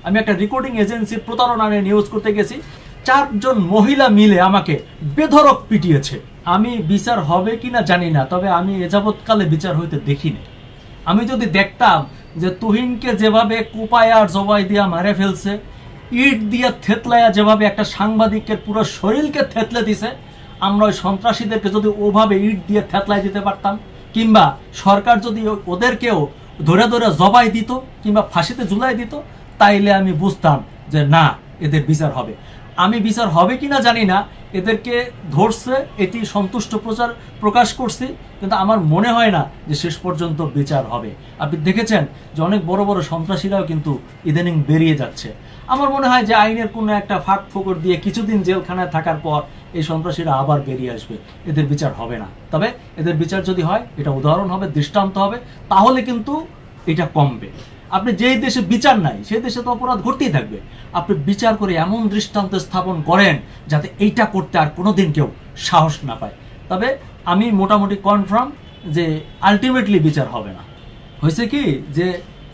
আমি একটা রেকর্ডিং এজেন্সির প্রতারণা নিয়ে নিউজ করতে গেছি, 4 জন মহিলা মিলে আমাকে বেধড়ক পিটিয়েছে। আমি বিচার হবে কিনা জানি না, তবে আমি এযাবৎকালে বিচার হইতে দেখিনি। আমি যদি দেখতাম যে তুহিনকে যেভাবে কুপায় আর জবাই দিয়া মারে ফেলছে, ইট দিয়া থেতলায়া যেভাবে একটা সাংবাদিকের পুরো শরীরকে থেতলে দিছে, আমরা ওই সন্ত্রাসীদেরকে যদি ওভাবে ইট দিয়ে থেতলাই দিতে পারতাম, কিংবা সরকার যদি ওদেরকেও ধরে ধরে জবাই দিত কিংবা ফাঁসিতে ঝুলাই দিত, তাইলে আমি বুঝতাম যে না, এদের বিচার হবে। আমি বিচার হবে কিনা জানি না, এদেরকে ধরছে এটি সন্তুষ্ট প্রকাশ করছি, কিন্তু আমার মনে হয় না যে শেষ পর্যন্ত বিচার হবে। আপনি দেখেছেন যে অনেক বড় বড় সন্ত্রাসীরাও কিন্তু ইদানিং বেরিয়ে যাচ্ছে। আমার মনে হয় যে আইনের কোনো একটা ফাঁক ফোকর দিয়ে কিছুদিন জেলখানায় থাকার পর এই সন্ত্রাসীরা আবার বেরিয়ে আসবে, এদের বিচার হবে না। তবে এদের বিচার যদি হয়, এটা উদাহরণ হবে, দৃষ্টান্ত হবে, তাহলে কিন্তু এটা কমবে। আপনি যেই দেশে বিচার নাই সেই দেশে তো অপরাধ ঘটতেই থাকবে। আপনি বিচার করে এমন দৃষ্টান্ত স্থাপন করেন যাতে এইটা করতে আর কোনোদিন কেউ সাহস না পায়। তবে আমি মোটামুটি কনফার্ম যে আলটিমেটলি বিচার হবে না। হয়েছে কি যে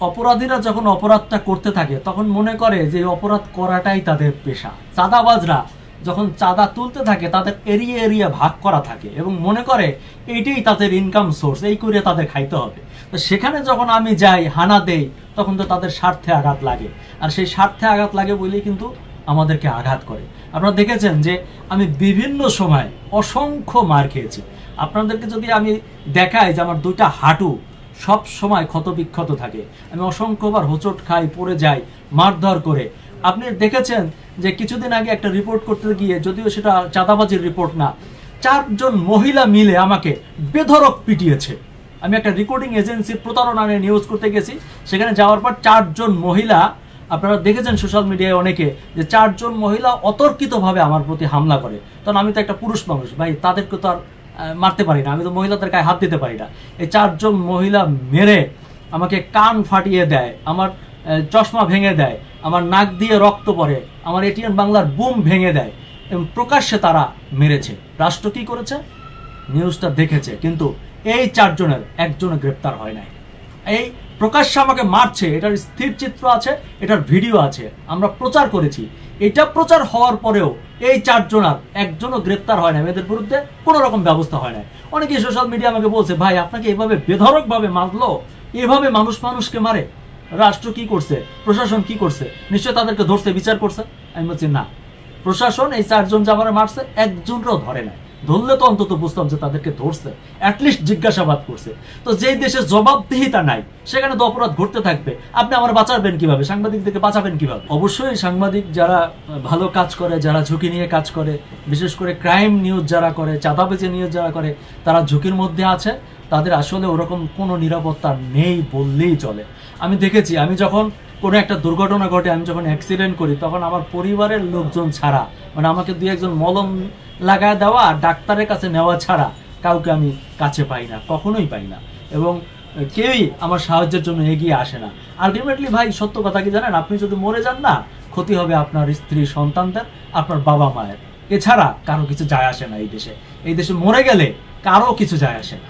অপরাধীরা যখন অপরাধটা করতে থাকে তখন মনে করে যে অপরাধ করাটাই তাদের পেশা। চাঁদাবাজরা যখন চাঁদা তুলতে থাকে তাদের এরিয়া এরিয়া ভাগ করা থাকে এবং মনে করে এইটাই তাদের ইনকাম সোর্স, এই করে তাদের খাইতে হবে। তো সেখানে যখন আমি যাই, হানা দেই, তখন তো তাদের স্বার্থে আঘাত লাগে, আর সেই স্বার্থে আঘাত লাগে বলেই কিন্তু আমাদেরকে আঘাত করে। আপনারা দেখেছেন যে আমি বিভিন্ন সময় অসংখ্য মার খেয়েছি। আপনাদেরকে যদি আমি দেখাই যে আমার 2টা হাঁটু সব সময় ক্ষতবিক্ষত থাকে, আমি অসংখ্যবার হোঁচট খাই, পড়ে যাই, মারধর করে। আপনি দেখেছেন যে কিছুদিন আগে একটা রিপোর্ট করতে গিয়ে, যদিও সেটা চাঁদাবাজির রিপোর্ট না, 4 জন মহিলা মিলে আমাকে বেধড়ক পিটিয়েছে। আমি একটা রেকর্ডিং এজেন্সির প্রতারণা নিয়ে নিউজ করতে গেছি, সেখানে যাওয়ার পর 4 জন মহিলা, আপনারা দেখেছেন সোশ্যাল মিডিয়ায় অনেকে, যে 4 জন মহিলা অতর্কিতভাবে আমার প্রতি হামলা করে। তখন আমি তো একটা পুরুষ মানুষ ভাই, তাদেরকে তো আর মারতে পারি না, আমি তো মহিলাদের গায়ে হাত দিতে পারি না। এই 4 জন মহিলা মেরে আমাকে কান ফাটিয়ে দেয়, আমার চশমা ভেঙে দেয়, আমার নাক দিয়ে রক্ত পড়ে, আমার এটিএন বাংলার বুম ভেঙে দেয়, এবং প্রকাশ্যে তারা মেরেছে। রাষ্ট্র কি করেছে? নিউজটা দেখেছে, কিন্তু এই 4 জনের একজনও গ্রেপ্তার হয় নাই। এই প্রকাশ্যে আমাকে মারছে, এটার স্থির চিত্র আছে, এটার ভিডিও আছে, আমরা প্রচার করেছি। এটা প্রচার হওয়ার পরেও এই 4 জনের একজনও গ্রেপ্তার হয় না, এদের বিরুদ্ধে কোনো রকম ব্যবস্থা হয় না। অনেকে সোশ্যাল মিডিয়া আমাকে বলছে, ভাই আপনাকে এভাবে বেধড়কভাবে মারলো, এভাবে মানুষকে মারে, রাষ্ট্র কি করছে, প্রশাসন কি করছে? নিশ্চয় তাদেরকে ধরছে, বিচার করছে। আমি বলছি না, প্রশাসন এই 4 জন যে আমার মারছে একজনও ধরে নাই। ধরলে তো অন্তত বুঝতাম যে তাদেরকে ধরছে, অ্যাটলিস্ট জিজ্ঞাসাবাদ করছে। তো যেই দেশে জবাবদিহিতা নাই সেখানে তো অপরাধ ঘটতে থাকবে। আপনি আমার বাঁচাবেন কিভাবে? সাংবাদিকদেরকে বাঁচাবেন কিভাবে? অবশ্যই সাংবাদিক যারা ভালো কাজ করে, যারা ঝুঁকি নিয়ে কাজ করে, বিশেষ করে ক্রাইম নিউজ যারা করে, চাঁদাবাজি নিউজ যারা করে, তারা ঝুঁকির মধ্যে আছে। তাদের আসলে ওরকম কোনো নিরাপত্তা নেই বললেই চলে। আমি দেখেছি, আমি যখন কোনো একটা দুর্ঘটনা ঘটে, আমি যখন অ্যাক্সিডেন্ট করি, তখন আমার পরিবারের লোকজন ছাড়া, মানে আমাকে 2-1 মলম লাগায় দেওয়া আর ডাক্তারের কাছে নেওয়া ছাড়া কাউকে আমি কাছে পাই না, কখনোই পাই না, এবং কেউই আমার সাহায্যের জন্য এগিয়ে আসে না। আলটিমেটলি ভাই সত্য কথা কি জানেন, আপনি যদি মরে যান না, ক্ষতি হবে আপনার স্ত্রী সন্তানদের, আপনার বাবা মায়ের, এছাড়া কারো কিছু যায় আসে না। এই দেশে মরে গেলে কারো কিছু যায় আসে না।